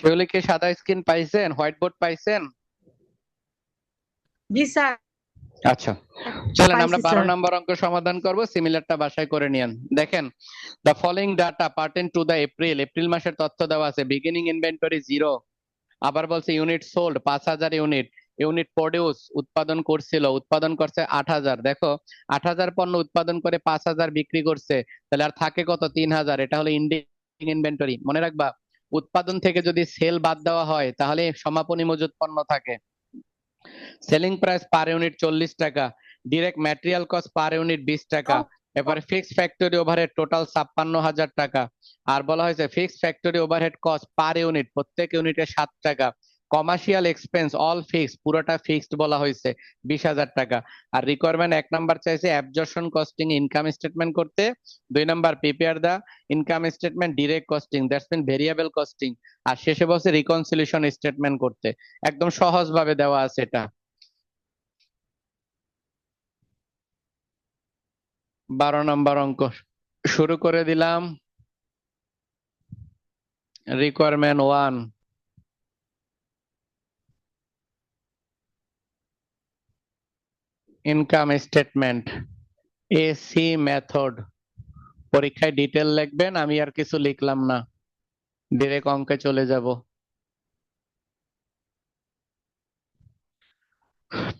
শিউলি কি সাদা স্ক্রিন পাইছেন, হোয়াইট বোর্ড পাইছেন? জি স্যার। আচ্ছা, চলেন আমরা পাইছি 12 স্যার। নম্বর অঙ্ক সমাধান করব। সিমিলারটা বাসায় করে নিয়েন। দেখেন, the following data pertain to the April মাসের তথ্য দেওয়া আছে। বিগিনিং ইনভেন্টরি 0, আবার বলছে unit sold 5000 unit, unit produce উৎপাদন করছিল, উৎপাদন করছে 8000। দেখো 8000 পণ্য উৎপাদন করে 5000 বিক্রি করছে, তাহলে আর থাকে কত? 3000। এটা হলো ইন্ডিং ইনভেন্টরি। মনে রাখবা, উৎপাদন থেকে যদি সেল বাদ দেওয়া হয় তাহলে সমাপনী মজুত পণ্য থাকে। সেলিং প্রাইস পার ইউনিট 40 টাকা, direct material cost per unit 20 টাকা। এবারে ফিক্সড ফ্যাক্টরি ওভারহেড টোটাল 56,000 টাকা। আর বলা হয়েছে fixed factory overhead cost per unit, প্রত্যেক ইউনিটে 7 টাকা। কমার্শিয়াল এক্সপেন্স অল ফিক্সড, পুরোটা ফিক্সড বলা হয়েছে 20,000 টাকা। আর রিকোয়ারমেন্ট 1 নাম্বার চাইছে অ্যাবজর্পশন কস্টিং ইনকাম স্টেটমেন্ট করতে। 2 number prepare the income statement direct costing, that's mean variable costing. আর শেষে বলছে রিকনসিলিয়েশন স্টেটমেন্ট করতে। একদম সহজ ভাবে দেওয়া আছে এটা। 12 নম্বর অঙ্ক শুরু করে দিলাম। Requirement 1, income statement, AC method. পরীক্ষায় ডিটেল লিখবেন, আমি আর কিছু লিখলাম না, ডিরেক্ট অঙ্কে চলে যাব।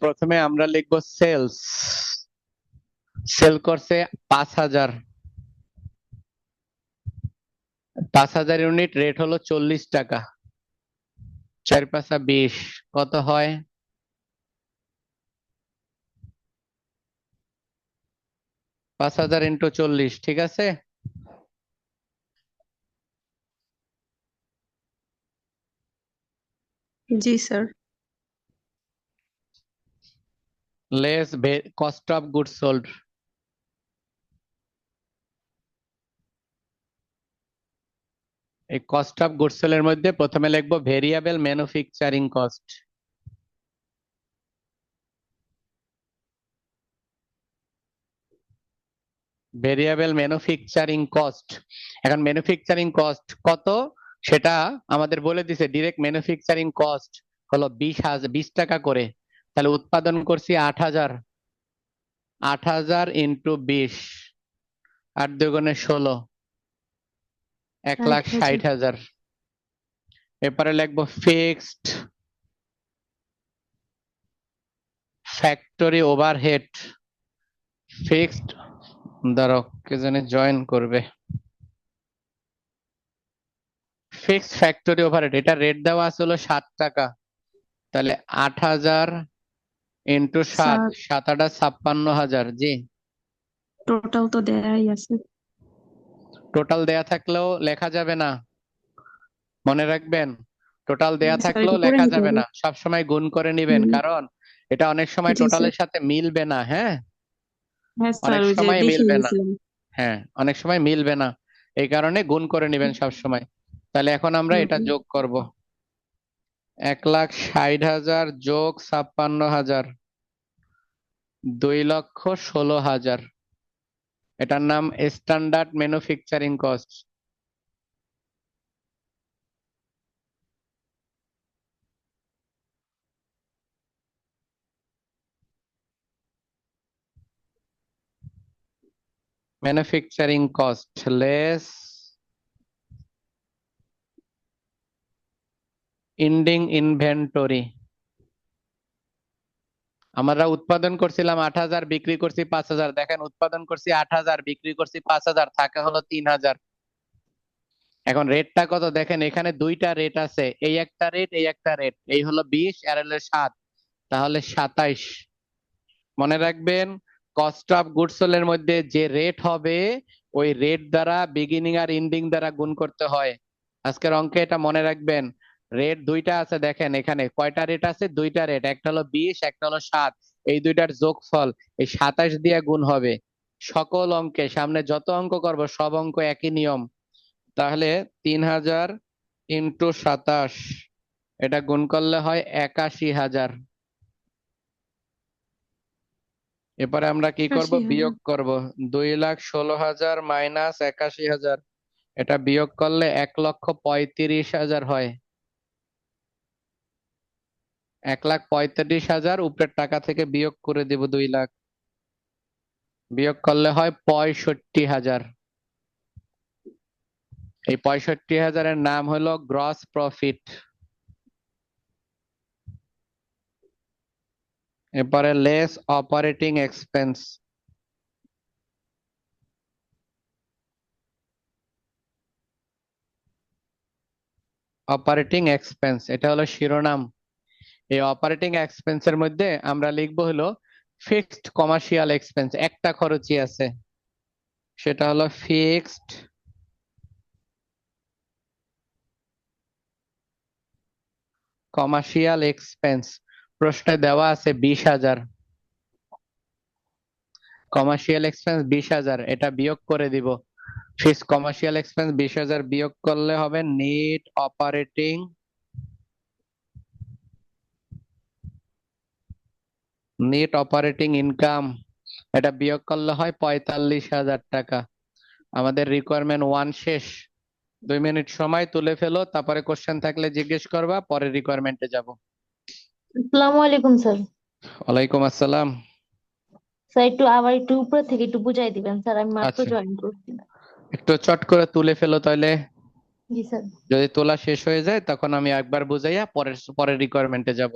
প্রথমে আমরা লিখব সেলস। সেল করছে 5000, 5000 ইউনিট, রেট হলো 40 টাকা। 4 5 20, কত হয়? 5000 ইন্টু 40, ঠিক আছে। জি sir. Less cost of goods sold. এই কস্ট অফ গুডস সোল্ড এর মধ্যে প্রথমে লিখবো variable manufacturing cost. Variable manufacturing cost. এখন ম্যানুফ্যাকচারিং কস্ট কত সেটা আমাদের বলে দিছে। ডিরেক্ট ম্যানুফ্যাকচারিং কস্ট হলো 20 টাকা করে। তাহলে উৎপাদন করছি 8000, 8000 ইন্টু 20, 8 দুগুণে 16, 1,60,000। এরপরে লিখবো ফিক্সড ফ্যাক্টরি ওভারহেড। ফিক্সড, ধরো কে জানে জয়েন করবে। ফিক্সড ফ্যাক্টরি ওভারহেড, এটা রেট দেওয়া আছে হলো 7 টাকা। তাহলে 8000 ইন্টু 7, স্যার 7 8 56,000। জি, টোটাল তো দেয়াই আছে। টোটাল দেয়া থাকলেও লেখা যাবে না, মনে রাখবেন। টোটাল দেয়া স্যার থাকলেও এটা করে লেখা নিতে যাবে হবে। না, সব সময় গুণ করে নিবেন, কারণ এটা অনেক সময় জি স্যার। টোটালের সাথে মিলবে না। হ্যাঁ, হ্যাঁ স্যার, অনেক ওই যে সময় দেখে মিলবে না। নিয়েছিলাম। হ্যাঁ, অনেক সময় মিলবে না, এই কারণে গুণ করে নিবেন সব সময়। তাহলে এখন আমরা এটা যোগ করব। 1,60,000 যোগ 56,000, 2,16,000। এটার নাম standard manufacturing cost. Manufacturing cost less ending inventory. আমরা উৎপাদন করছিলাম 8000, বিক্রি করছি 5000। দেখেন উৎপাদন করছি 8000, বিক্রি করছি 5000, থাকে হলো 3000। এখন রেটটা কত দেখেন, এখানে দুইটা রেট আছে, এই একটা রেট, এই একটা রেট। এই হলো 20 আর হলো 7, তাহলে 27। মনে রাখবেন, কস্ট অফ গুডস সোল্ড এর মধ্যে যে রেট হবে ওই রেট দ্বারা বিগিনিং আর এন্ডিং দ্বারা গুণ করতে হয়। আজকের অঙ্কে এটা মনে রাখবেন। রেট দুইটা আছে, দেখেন এখানে কয়টা রেট আছে? দুইটা রেট, একটা হলো 20, একটা হলো 7। এই দুইটার যোগফল এই 27 দিয়ে গুণ হবে। সকল অঙ্কে সামনে যত অঙ্ক করব সব অঙ্ক একই নিয়ম। তাহলে 3000 ইন্টু 27, এটা গুণ করলে হয় 81,000। এরপরে আমরা কি করব? 81,000। বিয়োগ করব। 2,16,000 মাইনাস 81,000, এটা বিয়োগ করলে 1,35,000 হয়। 1,35,000 উপরের টাকা থেকে বিয়োগ করে দেব 2 লাখ, বিয়োগ করলে হয় 65,000। এই 65,000-এর নাম হলো গ্রস প্রফিট। এরপরে less operating expense. Operating expense এটা হলো শিরোনাম। এই অপারেটিং এক্সপেন্সের মধ্যে আমরা লিখবো হলো ফিক্সড কমার্শিয়াল এক্সপেন্স। একটা খরচই আছে, সেটা হলো ফিক্সড কমার্শিয়াল এক্সপেন্স। প্রশ্নে দেওয়া আছে 20,000। কমার্শিয়াল এক্সপেন্স 20,000, এটা বিয়োগ করে দিব। ফিক্সড কমার্শিয়াল এক্সপেন্স 20,000 বিয়োগ করলে হবে নেট অপারেটিং ইনকাম। এটা বিয়োগ করলে হয় 45,000 টাকা। আমাদের রিকোয়ারমেন্ট 1 শেষ। 2 মিনিট সময় তুলে ফেলো, তারপরে কোশ্চেন থাকলে জিজ্ঞেস করবা, পরে রিকোয়ারমেন্টে যাব। আসসালামু আলাইকুম স্যার। ওয়ালাইকুম আসসালাম। স্যার একটু উপরে থেকে একটু বুঝাই দিবেন স্যার, আমি মাত্র আচ্ছা, জয়েন করছি না। একটু চট করে তুলে ফেলো তাহলে। জি স্যার। যদি তোলা শেষ হয়ে যায় তখন আমি একবার বুঝাইয়া পরের রিকোয়ারমেন্টে যাব।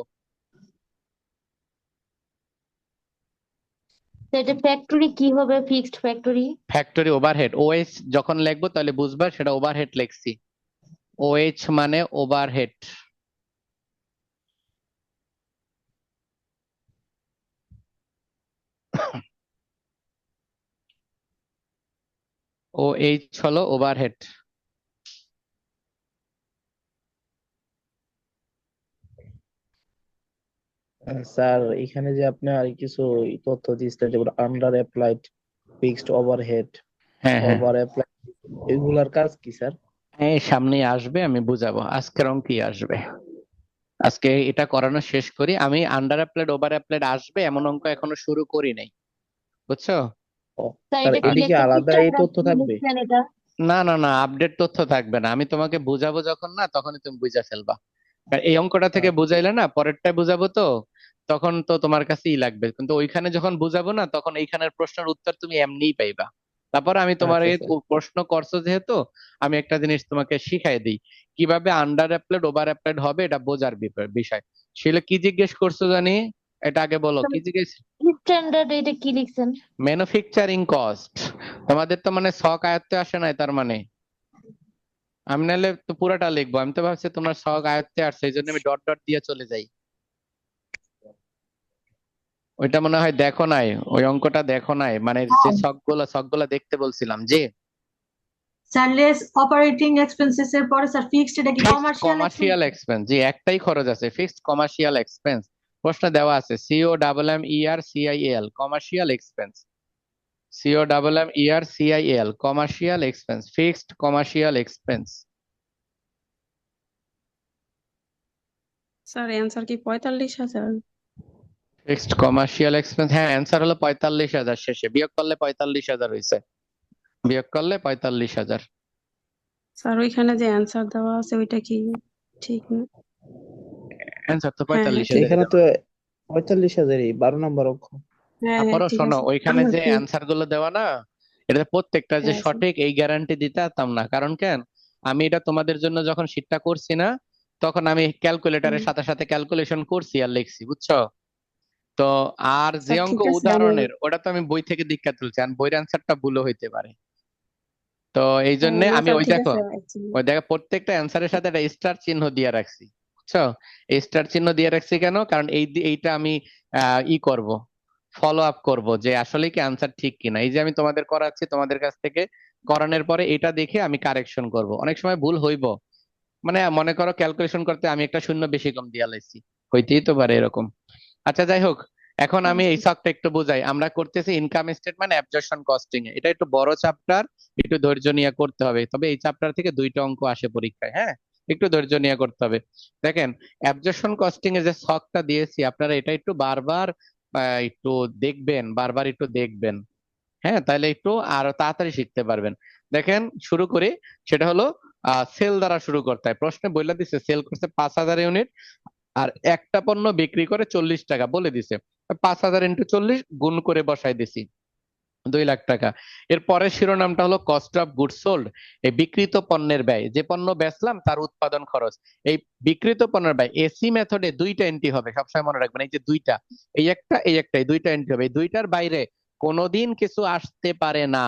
স্যার এটা ফ্যাক্টরি কি হবে, fixed factory? Factory overhead, OH যখন লিখবো তাহলে বুঝবা সেটা ওভারহেড লিখছি। ওএইচ মানে ওভারহেড। ওএইচ হলো ওভারহেড। স্যার এখানে যে আপনি আর কিছু তথ্য দিচ্ছেন, যেমন আন্ডার অ্যাপ্লাইড, ফিক্সড ওভারহেড, হ্যাঁ হ্যাঁ, ওভার অ্যাপ্লাইড, এগুলার কাজ কি স্যার? এই সামনে আসবে, আমি বুঝাবো। আজকের অঙ্কই আসবে। আজকে এটা করানো শেষ করি। আমি আন্ডার অ্যাপ্লাইড ওভার অ্যাপ্লাইড আসবে এমন অঙ্ক এখনো শুরু করি নাই, বুঝছো? ও, স্যার স্যার এটা কি এটা কি লেখা আলাদা এই তথ্য থাকবে? লিখছেন এটা? না না না, আপডেট তথ্য থাকবে না। আমি তোমাকে বুঝাবো যখন, না তখনই তুমি বুঝা ফেলবা। আর এই অঙ্কটা থেকে আচ্ছা বুঝাইলে না, পরেরটা বুঝাবো তো তখন তো তোমার কাছেই লাগবে, কিন্তু ওইখানে যখন বুঝাবো না তখন এইখানের প্রশ্নের উত্তর তুমি এমনিই পাইবা। তারপর আমি তোমার আচ্ছা এই স্যার। প্রশ্ন করছো যেহেতু, আমি একটা জিনিস তোমাকে শিখাই দিই কিভাবে আন্ডার অ্যাপ্লাইড ওভার অ্যাপ্লাইড হবে, এটা বোঝার বিষয়। সেটা কি জিজ্ঞেস করছো জানি, এটা আগে বলো কি জিজ্ঞেস। স্ট্যান্ডার্ড এটা কি লিখছেন? Manufacturing cost. তোমাদের তো মানে শখ আয়ত্তে আসে নাই তার মানে। আমি নাহলে তো পুরাটা লিখবো, আমি তো ভাবছি তোমার শখ আয়ত্তে আসছে, এই জন্য আমি ডট ডট দিয়ে চলে যাই। ওইটা মনে হয় দেখো নাই, ওই অঙ্কটা দেখো নাই, মানে যে শখগুলা দেখতে বলছিলাম যে স্যার লেস অপারেটিং এক্সপেন্সেস এর পরে স্যার ফিক্সড, এটা কি ফিক্সড কমার্শিয়াল কমার্শিয়াল এক্সপেন্স। যে একটাই খরচ আছে, ফিক্সড কমার্শিয়াল এক্সপেন্স। প্রশ্ন দেওয়া আছে COMMERCIAL commercial expense. COMMERCIAL commercial expense, fixed commercial expense. Sir answer কি 45,000? ফিক্সড কমার্শিয়াল এক্সপেন্স, হ্যাঁ অ্যান্সার হলো 45,000। শেষে বিয়োগ করলে 45,000 হয়েছে, বিয়োগ করলে 45,000। স্যার ওইখানে যে অ্যান্সার দেওয়া আছে ওইটা কি ঠিক না? অ্যান্সার তো হ্যাঁ হ্যাঁ 45,000 এখানে দেওয়া। তো 45,000, 12 নম্বর অঙ্ক। হ্যাঁ হ্যাঁ তারপরও ঠিক শোনো, আছে। ওইখানে আমার যে কি অ্যান্সার গুলো দেওয়া না, এটা প্রত্যেকটা যে হ্যাঁ স্যার। সঠিক এই গ্যারান্টি দিতে পারতাম না। কারণ কেন, আমি এটা তোমাদের জন্য যখন শীটটা করছি না, তখন আমি ক্যালকুলেটরের সাথে সাথে ক্যালকুলেশন করছি আর লিখছি, বুঝছো? তো আর যে স্যার অঙ্ক ঠিক আছে আমি উদাহরণের, ওটা তো আমি বই থেকে দীক্ষা তুলছি, আর বইয়ের অ্যান্সারটা ভুলও হইতে পারে। তো এই জন্য না আমি স্যার ওই ঠিক দেখো, আছে actually। ওই দেখো প্রত্যেকটা অ্যান্সারের সাথে একটা স্টার চিহ্ন দিয়ে রাখছি, বুঝছো? এই স্টার চিহ্ন দিয়ে রাখছি কেন, কারণ এইটা আমি করব, ফলো আপ করব যে আসলে কি অ্যান্সার ঠিক কিনা। এই যে আমি তোমাদের করাচ্ছি, তোমাদের কাছ থেকে করানোর পরে এটা দেখে আমি কারেকশন করব। অনেক সময় ভুল হইব, মানে মনে করো ক্যালকুলেশন করতে আমি একটা শূন্য বেশি কম দিয়া লাইছি, হইতেই তো পারে এরকম। আচ্ছা যাই হোক, এখন হ্যাঁ আমি এই স্যার। ছকটা একটু বুঝাই। আমরা করতেছি ইনকাম স্টেটমেন্ট অ্যাবজর্পশন কস্টিং এ। এটা একটু বড় চ্যাপ্টার, একটু ধৈর্য নিয়ে করতে হবে। তবে এই চ্যাপ্টার থেকে 2টা অঙ্ক আসে পরীক্ষায়, হ্যাঁ একটু ধৈর্য নিয়ে করতে হবে। দেখেন, অ্যাবজর্পশন কস্টিং এ যে ছকটা দিয়েছি, আপনারা এটা একটু বারবার একটু দেখবেন, বারবার একটু দেখবেন, হ্যাঁ তাহলে একটু আরো তাড়াতাড়ি শিখতে পারবেন। দেখেন শুরু করি, সেটা হলো সেল দ্বারা শুরু করতে হয়। প্রশ্নে বলে দিচ্ছে সেল করছে 5,000 ইউনিট, আর একটা পণ্য বিক্রি করে 40 টাকা বলে দিছে, 5,000 ইন্টু 40 গুণ করে বসাই দিছি 2 লাখ টাকা। এর পরের শিরোনামটা হলো কস্ট অফ গুড সোল্ড, এই বিক্রিত পণ্যের ব্যয়, যে পণ্য বেচলাম তার উৎপাদন খরচ। এই বিক্রিত পণ্যের ব্যয় এসি মেথডে দুইটা এন্ট্রি হবে, সবসময় মনে রাখবেন, এই যে দুইটা, এই একটা এই একটা, এই দুইটা এন্ট্রি হবে। এই দুইটার বাইরে কোনোদিন কিছু আসতে পারে না,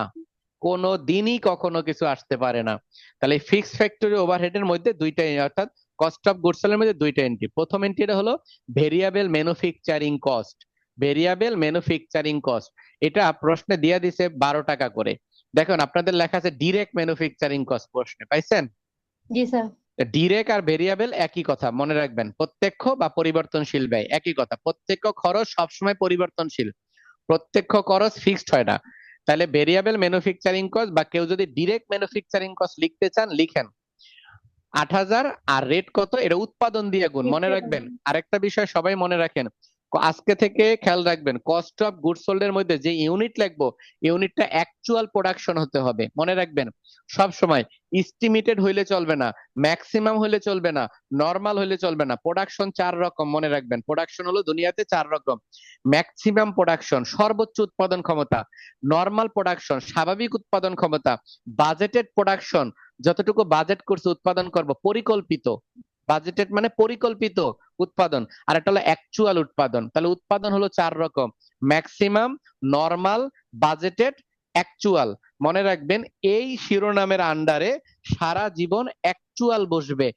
কোনোদিনই কখনো কিছু আসতে পারে না। তাহলে ফিক্সড ফ্যাক্টরি ওভারহেডের মধ্যে দুইটা, অর্থাৎ কস্ট অফ গুডস সোল্ডের মধ্যে দুইটা এন্ট্রি। প্রথম এন্ট্রিটা হলো variable manufacturing cost, variable manufacturing cost. এটা প্রশ্নে দিয়ে দিছে 12 টাকা করে। দেখুন আপনাদের লেখা আছে ডিরেক্ট ম্যানুফ্যাকচারিং কস্ট, প্রশ্নে পাইছেন? জি স্যার। ডিরেক্ট আর ভেরিয়েবল একই কথা, মনে রাখবেন, প্রত্যক্ষ বা পরিবর্তনশীল ব্যয় একই কথা। প্রত্যক্ষ খরচ সবসময় পরিবর্তনশীল, প্রত্যক্ষ খরচ ফিক্সড হয় না। তাহলে ভেরিয়েবল ম্যানুফ্যাকচারিং কস্ট, বা কেউ যদি ডিরেক্ট ম্যানুফ্যাকচারিং কস্ট লিখতে চান লিখেন 8,000, আর রেট কত, এটা উৎপাদন দিয়ে গুণ, মনে রাখবেন। আরেকটা বিষয় সবাই মনে রাখেন, আজকে থেকে খেয়াল রাখবেন, কস্ট অফ গুড সোল্ড এর মধ্যে যে ইউনিট লিখবো, ইউনিটটা অ্যাকচুয়াল প্রোডাকশন হতে হবে, মনে রাখবেন। সব সময় এস্টিমেটেড হইলে চলবে না, ম্যাক্সিমাম হইলে চলবে না, নরমাল হইলে চলবে না। প্রোডাকশন 4 রকম, মনে রাখবেন। প্রোডাকশন হলো দুনিয়াতে 4 রকম: ম্যাক্সিমাম প্রোডাকশন সর্বোচ্চ উৎপাদন ক্ষমতা, নরমাল প্রোডাকশন স্বাভাবিক উৎপাদন ক্ষমতা, বাজেটেড প্রোডাকশন যতটুকু বাজেট করছে উৎপাদন করব, পরিকল্পিত, বাজেটেড মানে পরিকল্পিত উৎপাদন, আর একটা হলো অ্যাকচুয়াল উৎপাদন। তাহলে উৎপাদন হলো 4 রকম: ম্যাক্সিমাম, নরমাল, বাজেটেড, অ্যাকচুয়াল। মনে রাখবেন এই শিরোনামের আন্ডারে সারা জীবন অ্যাকচুয়াল বসবে,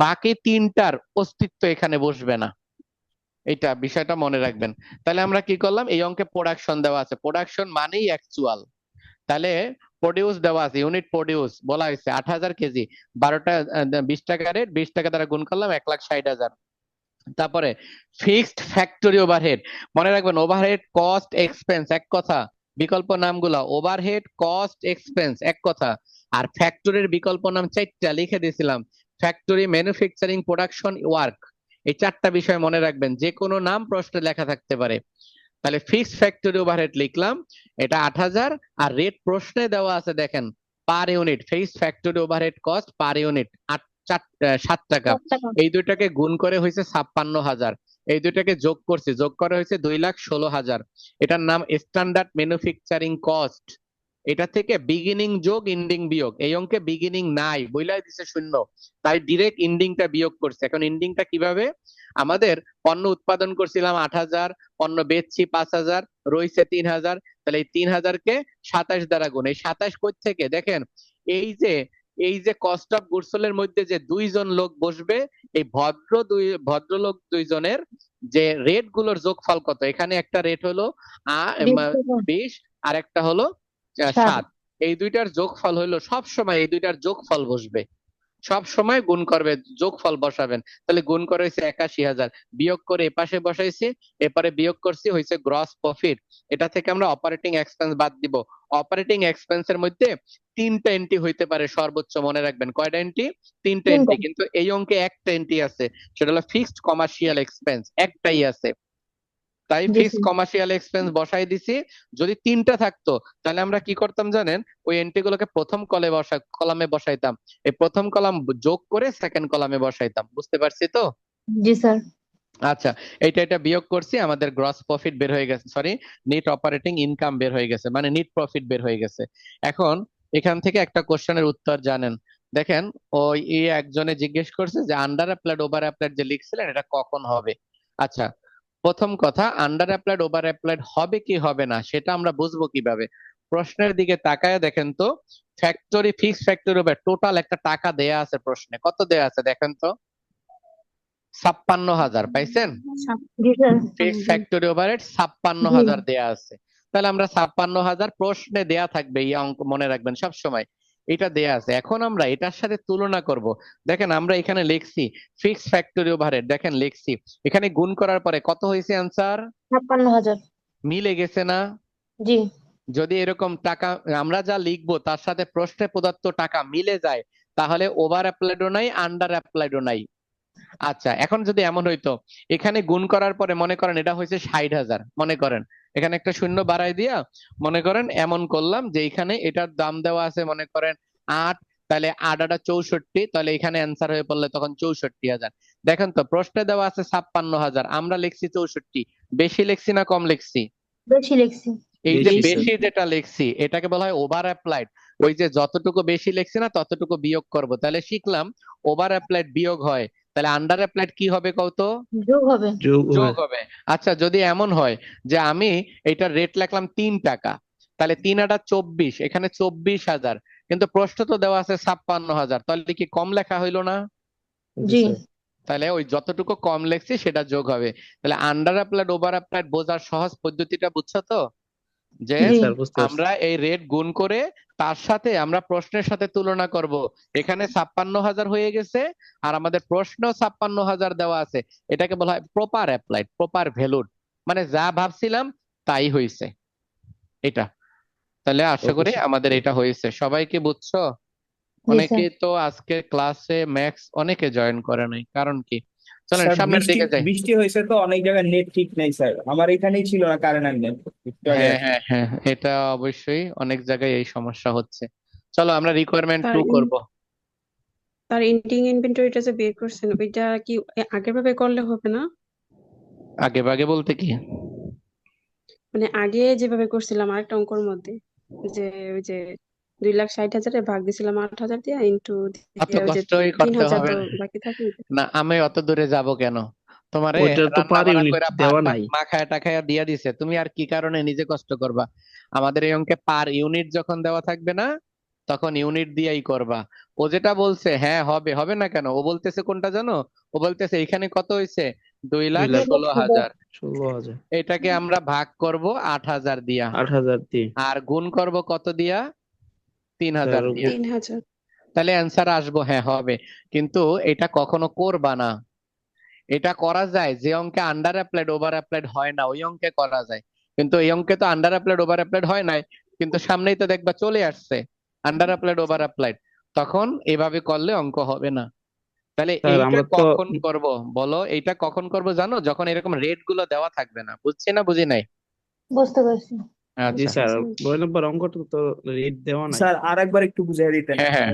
বাকি তিনটার অস্তিত্ব এখানে বসবে না। এটা বিষয়টা মনে রাখবেন। তাহলে আমরা কি করলাম, এই অঙ্কে প্রোডাকশন দেওয়া আছে, প্রোডাকশন মানেই অ্যাকচুয়াল। তাহলে প্রডিউস দেওয়া আছে, ইউনিট প্রডিউস বলা হয়েছে 8,000 কেজি, 12টা 20 টাকা রেট, 20 টাকা দ্বারা গুণ করলাম 1,60,000। তারপরে ফিক্সড ফ্যাক্টরি ওভারহেড, মনে রাখবেন ওভারহেড কস্ট এক্সপেন্স এক কথা, বিকল্প নামগুলো ওভারহেড কস্ট এক্সপেন্স এক কথা। আর ফ্যাক্টরির বিকল্প নাম 4টা লিখে দিয়েছিলাম, ফ্যাক্টরি, ম্যানুফ্যাকচারিং, প্রোডাকশন, ওয়ার্ক। এই 4টা বিষয় মনে রাখবেন, যে কোনো নাম প্রশ্নে লেখা থাকতে পারে। তাহলে ফিক্সড ফ্যাক্টরি ওভারহেড লিখলাম, এটা 8,000, আর রেট প্রশ্নে দেওয়া আছে দেখেন per unit, fixed factory overhead cost per unit 7 টাকা। 7 টাকা। এই দুইটাকে গুণ করে হয়েছে 56,000, এই দুইটাকে যোগ করছি, যোগ করে হয়েছে 2,16,000। এটার নাম স্ট্যান্ডার্ড ম্যানুফ্যাকচারিং কস্ট। এটা থেকে বিগিনিং যোগ এন্ডিং বিয়োগ, এই অঙ্কে বিগিনিং নাই, বইলাই দিছে 0, তাই ডিরেক্ট এন্ডিংটা বিয়োগ করছে। এখন এন্ডিংটা কিভাবে, আমাদের পণ্য উৎপাদন করছিলাম 8,000, পণ্য বেচছি 5,000, রইছে 3,000, তাহলে এই 3,000 কে 27 দ্বারা গুণ। এই 27 কই থেকে দেখেন, এই যে এই যে কস্ট অফ গুডস সোল্ড এর মধ্যে যে দুইজন লোক বসবে, এই ভদ্রলোক দুইজনের যে রেট গুলোর যোগফল কত, এখানে একটা রেট হলো 20 টাকা। 20, আর একটা হলো 7। 7। এই দুইটার যোগফল হলো, সব সময় এই দুইটার যোগফল বসবে, সব সময় গুণ করবে, যোগফল বসাবেন। তাহলে গুণ করে হয়েছে 81,000, বিয়োগ করে এপাশে বসাইছি, এপারে বিয়োগ করছি, হয়েছে গ্রস প্রফিট। এটা থেকে আমরা অপারেটিং এক্সপেন্স বাদ দিব। অপারেটিং এক্সপেন্সের মধ্যে 3টা এন্ট্রি হইতে পারে সর্বোচ্চ, মনে রাখবেন। কয়টা এন্ট্রি? 3টা এন্ট্রি। কিন্তু এই অঙ্কে একটা এন্ট্রি আছে, সেটা হলো ফিক্সড কমার্শিয়াল এক্সপেন্স, একটাই আছে, তাই জি ফিক্সড স্যার। কমার্শিয়াল এক্সপেন্স বসাই দিছি। যদি 3টা থাকতো তাহলে আমরা কি করতাম জানেন, ওই এন্ট্রি গুলোকে প্রথম কলামে বসাইতাম, এই প্রথম কলাম যোগ করে সেকেন্ড কলামে বসাইতাম। বুঝতে পারছি তো? জি স্যার। আচ্ছা, এটা বিয়োগ করছি, আমাদের গ্রস প্রফিট বের হয়ে গেছে, সরি, নেট অপারেটিং ইনকাম বের হয়ে গেছে, মানে নেট প্রফিট বের হয়ে গেছে। এখন এখান থেকে একটা কোশ্চেনের উত্তর জানেন, দেখেন ওই একজনে জিজ্ঞেস করছে যে আন্ডার অ্যাপ্লাইড ওভার অ্যাপ্লাইড যে লিখছিলেন এটা কখন হবে। আচ্ছা, প্রথম কথা, আন্ডার অ্যাপ্লাইড ওভার অ্যাপ্লাইড হবে কি হবে না সেটা আমরা বুঝবো কিভাবে? প্রশ্নের দিকে তাকায় দেখেন তো, factory, fixed factory over total একটা টাকা দেয়া আছে প্রশ্নে, কত দেয়া আছে দেখেন তো, 56,000 পাইছেন? জি স্যার। ফিক্সড ফ্যাক্টরি ওভারহেড 56,000 দেয়া আছে। তাহলে আমরা 56,000 প্রশ্নে দেয়া থাকবে, এই অঙ্ক মনে রাখবেন সব সময়, এটা দেয়া আছে। এখন আমরা এটার সাথে তুলনা করব। দেখেন আমরা এখানে লিখছি ফিক্সড ফ্যাক্টরি ওভারহেড, দেখেন লিখছি, এখানে গুণ করার পরে কত হয়েছে অ্যান্সার, 56,000। মিলে গেছে না? জি। যদি এরকম টাকা আমরা যা লিখবো তার সাথে প্রশ্নে প্রদত্ত টাকা মিলে যায়, তাহলে ওভার অ্যাপ্লাইডও নাই, আন্ডার অ্যাপ্লাইডও নাই। আচ্ছা, এখন যদি এমন হইতো, এখানে গুণ করার পরে মনে করেন এটা হয়েছে 60,000, মনে করেন এখানে একটা শূন্য বাড়াই দিয়া মনে করেন এমন করলাম যে এখানে এটার দাম দেওয়া আছে মনে করেন 8, তাহলে 8 64, তাহলে এখানে অ্যান্সার হয়ে পড়লে তখন 64,000। দেখেন তো প্রশ্নে দেওয়া আছে 56,000, আমরা লিখছি 64, বেশি লিখছি না কম লিখছি? বেশি লিখছি। এই যে বেশি, স্যার। বেশি যেটা লিখছি এটাকে বলা হয় ওভার অ্যাপ্লাইড। ওই যে যতটুকু বেশি লিখছি না ততটুকু বিয়োগ করব, তাহলে শিখলাম ওভার অ্যাপ্লাইড বিয়োগ হয়, তাহলে আন্ডার অ্যাপ্লাইড কি হবে কত? যোগ হবে। যোগ যোগ হবে। আচ্ছা যদি এমন হয় যে আমি এটার রেট লিখলাম 3 টাকা, তাহলে 3 আটা 24, এখানে 24,000, কিন্তু প্রশ্ন তো দেওয়া আছে 56,000, তাহলে কি কম লেখা হইলো না? জি জি স্যার। তাহলে ওই যতটুকু কম লিখছি সেটা যোগ হবে। তাহলে আন্ডার অ্যাপ্লাইড ওভার অ্যাপ্লাইড বোঝার সহজ পদ্ধতিটা বুঝছো তো? যে জি জি স্যার, বুঝতে পারছি। আমরা এই রেট গুণ করে তার সাথে আমরা প্রশ্নের সাথে তুলনা করব। এখানে 56,000 হয়ে গেছে আর আমাদের প্রশ্ন 56,000 দেওয়া আছে, এটাকে বলা হয় প্রপার অ্যাপ্লাইড, প্রপার ভ্যালুড, মানে যা ভাবছিলাম তাই হয়েছে এটা। তাহলে আশা ওকে করি স্যার। আমাদের এটা হয়েছে, সবাই কি বুঝছো? জি স্যার। অনেকে তো আজকে ক্লাসে ম্যাথস অনেকে জয়েন করে নাই, কারণ কি? চলেন স্যার সামনের বৃষ্টি দিকে যাই। বৃষ্টি হয়েছে তো অনেক জায়গায় নেট ঠিক নেই স্যার, আমার এখানেই ছিল না কারেন্ট আর নেট একটু আগে হ্যাঁ আসছে। হ্যাঁ হ্যাঁ, এটা অবশ্যই অনেক জায়গায় এই সমস্যা হচ্ছে। চলো আমরা রিকোয়ারমেন্ট তার 2 করব। তার এন্ডিং ইনভেন্টরিটা যে বের করছেন ওইটা কি আগের ভাবে করলে হবে না? আগে ভাগে বলতে কি? মানে আগে যেভাবে করছিলাম আরেকটা অঙ্কর মধ্যে, যে ওই যে 2,60,000 ভাগ দিছিলাম 8,000 দিয়ে ইন্টু অত দিয়ে ওই যে কষ্টই তিন করতে হাজার হবে তো না। বাকি থাকে। না, আমি অত দূরে যাব কেন? তোমারে ওইটা তো রান্না পার বান্না ইউনিট কইরা ভাত দেওয়া টাত নাই। মাখায়া টাখায়া দিয়া দিছে, তুমি আর কি কারণে নিজে কষ্ট করবা? আমাদের এই অঙ্কে পার ইউনিট যখন দেওয়া থাকবে না তখন ইউনিট দিয়েই করবা। ও যেটা বলছে হ্যাঁ হবে, হবে না কেন? ও বলতেছে কোনটা জানো? ও বলতেছে এখানে কত হইছে? 2,16,000। 2,16,000। 16,000। এটাকে আমরা ভাগ করব 8,000 দিয়া, 8,000 দিয়ে। আর গুণ করব কত দিয়া? 3,000 স্যার দিয়া। 3,000। তাহলে অ্যান্সার আসবো হ্যাঁ হবে। কিন্তু এটা কখনো করবা না। এটা করা যায় যে অঙ্কে আন্ডার অ্যাপ্লাইড ওভার অ্যাপ্লাইড হয় না, ওই অঙ্কে করা যায়। কিন্তু এই অঙ্কে তো আন্ডার অ্যাপ্লাইড ওভার অ্যাপ্লাইড হয় নাই, কিন্তু সামনেই তো দেখবা চলে আসছে আন্ডার অ্যাপ্লাইড ওভার অ্যাপ্লাইড, তখন এভাবে করলে অঙ্ক হবে না। তাহলে স্যার এইটা আমরা তো কখন করব? বলো, এইটা কখন করব জানো? যখন এরকম রেট গুলো দেওয়া থাকবে না। বুঝছি না বুঝি নাই? বুঝতে পারছি। জি আচ্ছা স্যার, 9 নম্বর অঙ্কটা তো রেট দেওয়া নাই। স্যার আর একবার একটু বুঝিয়ে দিতেন। হ্যাঁ হ্যাঁ,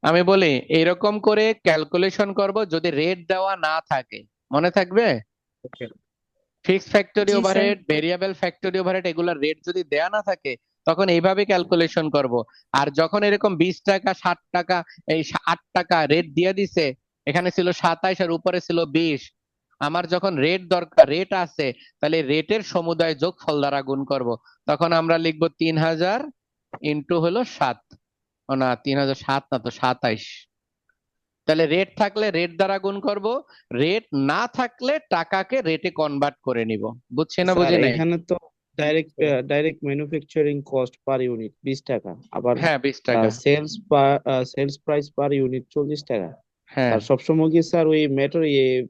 আমি বলি এরকম করে ক্যালকুলেশন করব যদি রেট দেওয়া না থাকে। মনে থাকবে? ফিক্সড ফ্যাক্টরি জি sir. Overhead, variable factory overhead, এগুলোর রেট যদি দেয়া না থাকে তখন এইভাবে ক্যালকুলেশন করব। আর যখন এরকম 20 টাকা 60 টাকা এই 8 টাকা রেট দিয়ে দিছে, এখানে ছিল 27 আর উপরে ছিল 20, আমার যখন রেট দরকার, রেট আছে, তাহলে রেটের সমুদায় যোগফল দ্বারা গুণ করব। তখন আমরা লিখব 3,000 ইন্টু হলো 7, ও না 3,000 7 না তো 27। তাহলে রেট থাকলে রেট দ্বারা গুণ করব, রেট না থাকলে টাকাকে রেটে কনভার্ট করে নিব। বুঝছি না স্যার বুঝি নাই? এখানে তো direct direct manufacturing cost per unit 20 টাকা, আবার হ্যাঁ 20 টাকা। সেলস প্রাইস পার ইউনিট 40 টাকা। হ্যাঁ আর সবসময় কি স্যার ওই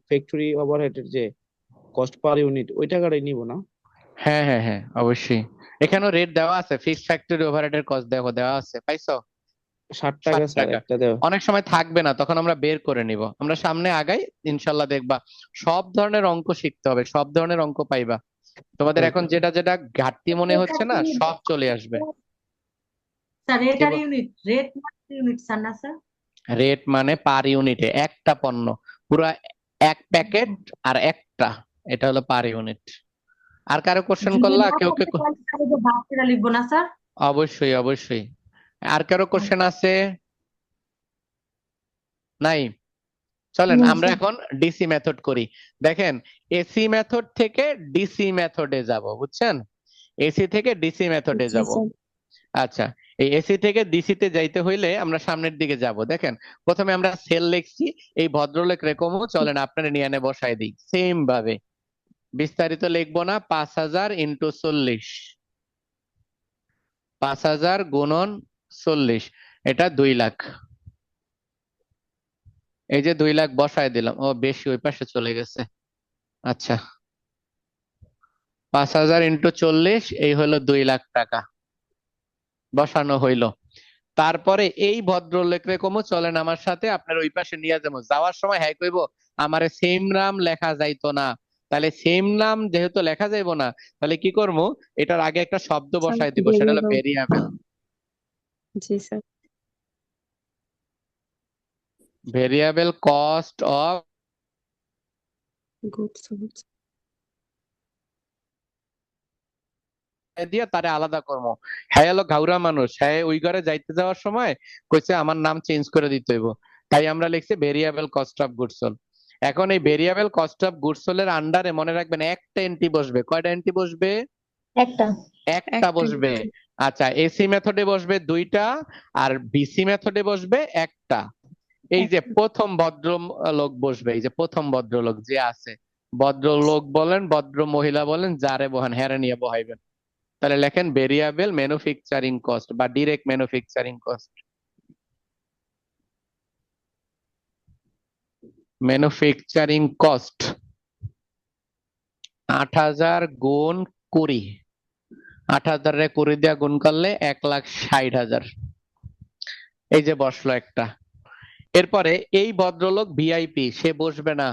ফ্যাক্টরি ওভারহেডের যে কস্ট পার ইউনিট ওই টাকাটাই নিব না? হ্যাঁ হ্যাঁ হ্যাঁ অবশ্যই। এখানেও রেট দেওয়া আছে, ফিক্সড ফ্যাক্টরি ওভারহেডের কস্ট দেখো দেওয়া আছে, পাইছো? 60 60 টাকা স্যার টাকা। একটা দেওয়া। অনেক সময় থাকবে না, তখন আমরা বের করে নিব। আমরা সামনে আগাই, ইনশাল্লাহ দেখবা সব ধরনের অঙ্ক শিখতে হবে, সব ধরনের অঙ্ক পাইবা। তোমাদের এখন যেটা যেটা ঘাটতি মনে হচ্ছে না সব চলে আসবে। স্যার রেট কি আর বল? ইউনিট, রেট ইউনিট স্যার না স্যার? রেট মানে পার ইউনিটে, একটা পণ্য, পুরা এক প্যাকেট আর একটা, এটা হলো পার ইউনিট। আর কারো কোশ্চেন যদি করলা? না কেউ করতে কেউ? পারি তাহলে যে ভাগ করে লিখবো না স্যার? অবশ্যই অবশ্যই। আর কারো কোশ্চেন আছে? নাই? চলেন না আমরা স্যার। এখন ডিসি মেথড করি। দেখেন, এসি মেথড থেকে ডিসি মেথডে যাব, বুঝছেন? এসি থেকে ডিসি মেথডে জি যাব। স্যার। আচ্ছা, এই এসি থেকে ডিসি তে যাইতে হইলে আমরা সামনের দিকে যাব। দেখেন, প্রথমে আমরা সেল লিখছি, এই ভদ্রলোক রেকমও চলেন আপনারা নিয়ে এনে বসাই দিই সেম ভাবে। বিস্তারিত লিখবো না, 5,000 ইন্টু 40, 5,000 গুণন 40, এটা 2 লাখ। এই যে 2 লাখ বসায় দিলাম, ও বেশি ওই পাশে চলে গেছে। আচ্ছা, 5,000 ইন্টু 40, এই হলো 2 লাখ টাকা বসানো হইলো। তারপরে এই ভদ্রলোক রেকমও চলেন আমার সাথে, আপনার ওই পাশে নিয়ে যাবো। যাওয়ার সময় হ্যাঁ কইবো আমারে সেম নাম লেখা যাইতো না। তাহলে সেম নাম যেহেতু লেখা যাইবো না, তাহলে কি করবো? এটার আগে একটা শব্দ স্যার বসাই দিব, সেটা হলো variable. Variable. G sir. Variable cost of good দিয়া তারে আলাদা করবো। হ্যাঁ হলো গাউরা মানুষ, হ্যাঁ ওই ঘরে যাইতে যাওয়ার সময় কইছে আমার নাম চেঞ্জ করে দিতে হইব, তাই আমরা লিখছি variable cost of goods sold. এখন এই variable cost of goods sold এর আন্ডারে মনে রাখবেন একটা এন্ট্রি বসবে। কয়টা এন্ট্রি বসবে? একটা। একটা একটা বসবে। entry। আচ্ছা, এসি মেথডে বসবে দুইটা আর বিসি মেথডে বসবে একটা। এই যে প্রথম ভদ্রলোক বসবে, এই যে প্রথম ভদ্রলোক যে আছে, ভদ্রলোক বলেন ভদ্র মহিলা বলেন যারে বহান হ্যারে নিয়ে বহাইবেন। তাহলে লেখেন ভেরিয়েবল ম্যানুফ্যাকচারিং কস্ট বা direct manufacturing cost. Manufacturing cost ৮০০০ গুণ ২০, ৮০০০ রে ২০ দিয়া গুণ করলে ১,৬০,০০০। এই যে বসলো একটা। এরপরে এই ভদ্রলোক ভিআইপি, সে বসবে না,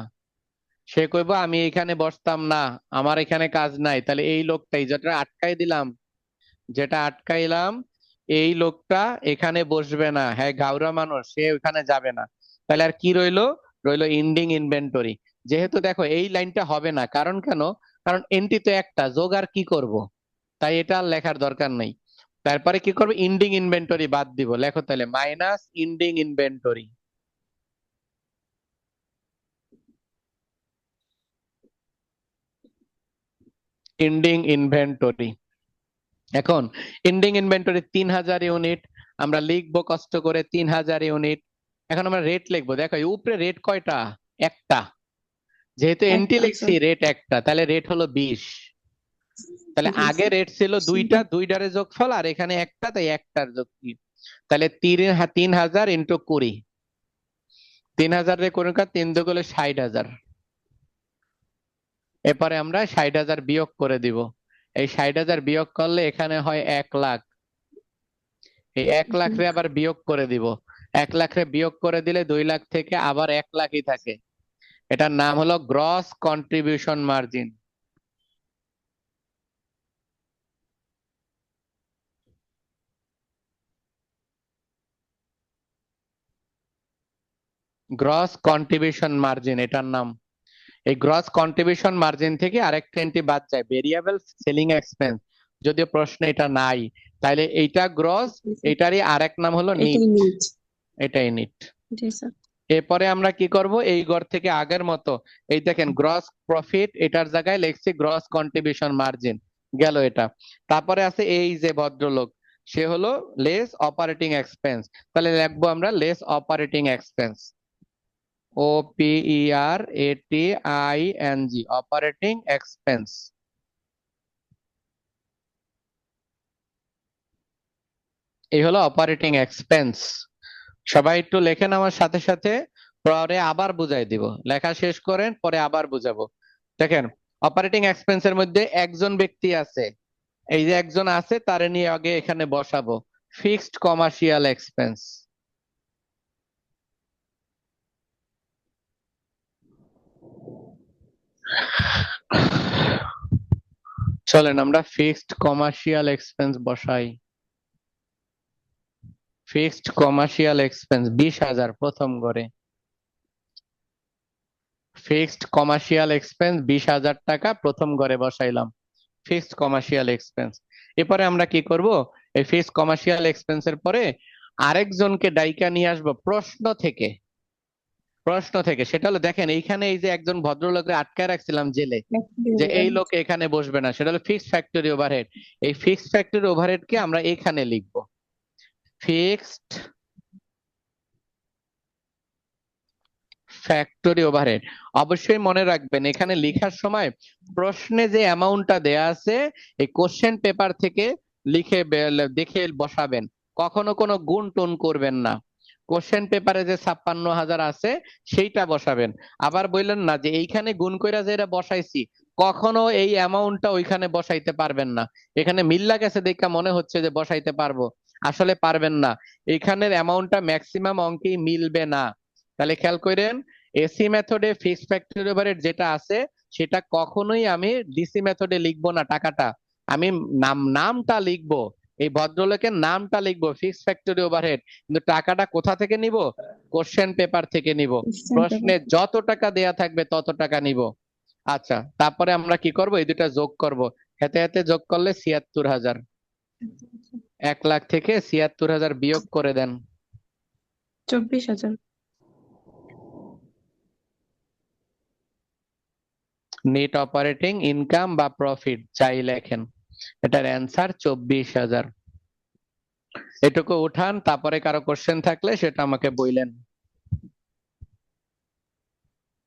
সে কইব আমি এখানে বসতাম না, আমার এখানে কাজ নাই। তাহলে এই লোকটাই যেটা আটকাই দিলাম, যেটা আটকাইলাম, এই লোকটা এখানে বসবে না, হ্যাঁ গাউরা মানুষ, সে ওখানে যাবে না। তাহলে আর কি রইলো? রইলো এন্ডিং ইনভেন্টরি। যেহেতু দেখো এই লাইনটা হবে না, কারণ কেন? কারণ এন্ট্রি তো একটা, যোগ আর কি করব, তাই এটা আর লেখার দরকার নেই। তারপরে কি করবো? এন্ডিং ইনভেন্টরি বাদ দিব। লেখো তাহলে minus ending inventory. Ending inventory. এখন এন্ডিং ইনভেন্টরি ৩০০০ ইউনিট, আমরা লিখবো কষ্ট করে ৩০০০ ইউনিট। এখন আমরা রেট লিখবো। দেখো এই উপরে রেট কয়টা? একটা। যেহেতু এন্ট্রি একটা লিখছি রেট একটা, তাহলে রেট হলো ২০। তাহলে জি আগে রেট ছিল দুইটা, দুইটারে যোগফল, আর এখানে একটা, তাই একটার যোগ কি? তাহলে ৩০০০ ইন্টু ২০, ৩০০০ রে কোন ৩ দুগুণে ৬০,০০০। এরপরে আমরা ৬০,০০০ বিয়োগ করে দিব। এই ৬০,০০০ বিয়োগ করলে এখানে হয় ১,০০,০০০। এই ১,০০,০০০ রে আবার বিয়োগ করে দিব। ১,০০,০০০ রে বিয়োগ করে দিলে ২,০০,০০০ থেকে আবার ১,০০,০০০ই থাকে। এটার নাম হলো gross contribution margin. Gross contribution margin এটার নাম। এই গ্রস কন্ট্রিবিউশন মার্জিন থেকে আরেকটা এন্ট্রি বাদ যায়, ভেরিয়েবল সেলিং এক্সপেন্স। যদিও প্রশ্নে এটা নাই, তাহলে এইটা গ্রস, এটারই আরেক নাম হলো নিট। এটাই নিট। এটাই নিট। জি স্যার। এরপরে আমরা কি করব? এই ঘর থেকে আগের মতো এই দেখেন গ্রস প্রফিট, এটার জায়গায় লিখছি গ্রস কন্ট্রিবিউশন মার্জিন, গেল এটা। তারপরে আছে এই যে ভদ্রলোক, সে হলো লেস অপারেটিং এক্সপেন্স। তাহলে লিখবো আমরা less operating expense, OPERATING, operating expense. এই হলো অপারেটিং এক্সপেন্স। সবাই একটু লেখেন আমার সাথে সাথে, পরে আবার বুঝাই দিব। লেখা শেষ করেন, পরে আবার বুঝাবো। দেখেন অপারেটিং এক্সপেন্সের মধ্যে একজন ব্যক্তি আছে, এই যে একজন আছে, তারে নিয়ে আগে এখানে বসাবো। Fixed commercial expense. চলেন আমরা ফিক্সড কমার্শিয়াল এক্সপেন্স বসাই। ফিক্সড কমার্শিয়াল এক্সপেন্স ২০,০০০ প্রথম ঘরে। ফিক্সড কমার্শিয়াল এক্সপেন্স ২০,০০০ টাকা প্রথম ঘরে বসাইলাম, ফিক্সড কমার্শিয়াল এক্সপেন্স। এরপরে আমরা কি করব? এই ফিক্সড কমার্শিয়াল এক্সপেন্সের পরে আরেকজনকে ডাইকা নিয়ে আসবো প্রশ্ন থেকে। প্রশ্ন থেকে সেটা হলো, দেখেন এইখানে এই যে একজন ভদ্রলোককে আটকায় রাখছিলাম জেলে, যে এই লোক এখানে বসবে না, সেটা হলো ফিক্সড ফ্যাক্টরি ওভারহেড। এই ফিক্সড ফ্যাক্টরি ওভারহেড কে আমরা এখানে লিখবো, ফিক্সড ফ্যাক্টরি ওভারহেড। অবশ্যই মনে রাখবেন এখানে লেখার সময় প্রশ্নে যে অ্যামাউন্টটা দেয়া আছে এই কোশ্চেন পেপার থেকে লিখে দেখে বসাবেন, কখনো কোনো গুণ টুন করবেন না। কোশ্চেন পেপারে যে ৫৬,০০০ আছে সেইটা বসাবেন। আবার বললেন না যে এইখানে গুণ কইরা যে এটা বসাইছি, কখনো এই অ্যামাউন্টটা ওইখানে বসাইতে পারবেন না। এখানে মিল্লা গেছে দেখা মনে হচ্ছে যে বসাইতে পারবো, আসলে পারবেন না। এখানের অ্যামাউন্টটা ম্যাক্সিমাম অঙ্কেই মিলবে না। তাহলে খেয়াল করেন, এসি মেথডে ফিক্সড ফ্যাক্টরি ওভারহেড যেটা আছে সেটা কখনোই আমি ডিসি মেথডে লিখবো না। টাকাটা আমি নামটা লিখবো, এই ভদ্রলোকের নামটা লিখবো ফিক্সড ফ্যাক্টরি ওভারহেড, কিন্তু টাকাটা কোথা থেকে নিব? কোশ্চেন পেপার থেকে নিব। প্রশ্নে যত টাকা দেয়া থাকবে তত টাকা নিব। আচ্ছা, তারপরে আমরা কি করব, এই দুটা যোগ করব, হাতে হাতে যোগ করলে ৭৬,০০০। ১ লাখ থেকে ৭৬,০০০ বিয়োগ করে দেন। 24,000। নেট অপারেটিং ইনকাম বা প্রফিট যাই লেখেন, এটার অ্যান্সার 24,000। এটুকু উঠান, তারপরে কারো কোশ্চেন থাকলে সেটা আমাকে বললেন।